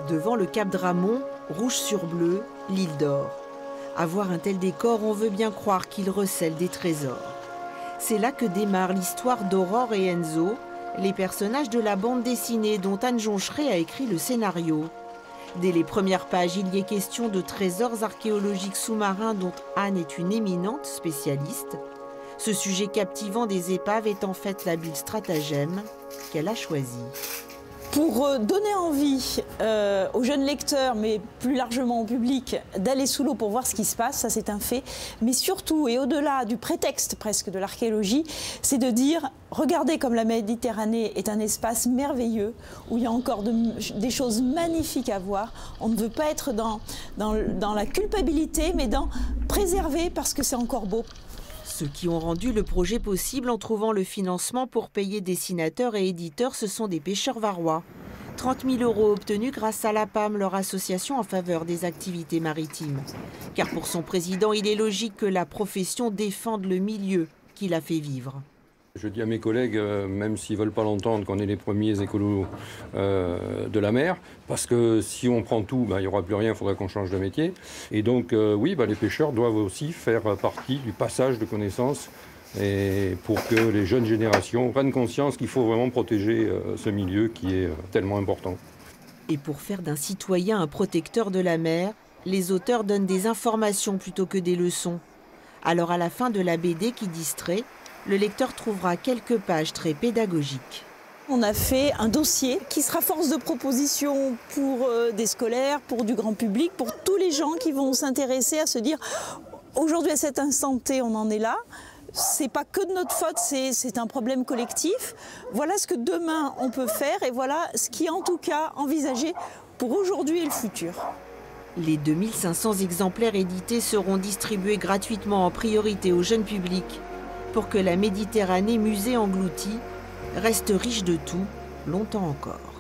Devant le cap Dramont, rouge sur bleu, l'île d'Or. À voir un tel décor, on veut bien croire qu'il recèle des trésors. C'est là que démarre l'histoire d'Aurore et Enzo, les personnages de la bande dessinée dont Anne Joncheret a écrit le scénario. Dès les premières pages, il y est question de trésors archéologiques sous-marins dont Anne est une éminente spécialiste. Ce sujet captivant des épaves est en fait l'habile stratagème qu'elle a choisi. Pour donner envie aux jeunes lecteurs, mais plus largement au public, d'aller sous l'eau pour voir ce qui se passe, ça c'est un fait. Mais surtout, et au-delà du prétexte presque de l'archéologie, c'est de dire, regardez comme la Méditerranée est un espace merveilleux, où il y a encore des choses magnifiques à voir. On ne veut pas être dans la culpabilité, mais dans préserver parce que c'est encore beau. Ceux qui ont rendu le projet possible en trouvant le financement pour payer dessinateurs et éditeurs, ce sont des pêcheurs varois. 30 000 € obtenus grâce à l'APAM, leur association en faveur des activités maritimes. Car pour son président, il est logique que la profession défende le milieu qui la fait vivre. Je dis à mes collègues, même s'ils ne veulent pas l'entendre, qu'on est les premiers écolos de la mer, parce que si on prend tout, il n'y aura plus rien, il faudra qu'on change de métier. Et donc, oui, les pêcheurs doivent aussi faire partie du passage de connaissances et pour que les jeunes générations prennent conscience qu'il faut vraiment protéger ce milieu qui est tellement important. Et pour faire d'un citoyen un protecteur de la mer, les auteurs donnent des informations plutôt que des leçons. Alors à la fin de la BD qui distrait, le lecteur trouvera quelques pages très pédagogiques. On a fait un dossier qui sera force de proposition pour des scolaires, pour du grand public, pour tous les gens qui vont s'intéresser à se dire aujourd'hui à cet instant T on en est là, c'est pas que de notre faute, c'est un problème collectif. Voilà ce que demain on peut faire et voilà ce qui est en tout cas envisagé pour aujourd'hui et le futur. Les 2500 exemplaires édités seront distribués gratuitement en priorité au jeune public, pour que la Méditerranée, musée engloutie, reste riche de tout, longtemps encore.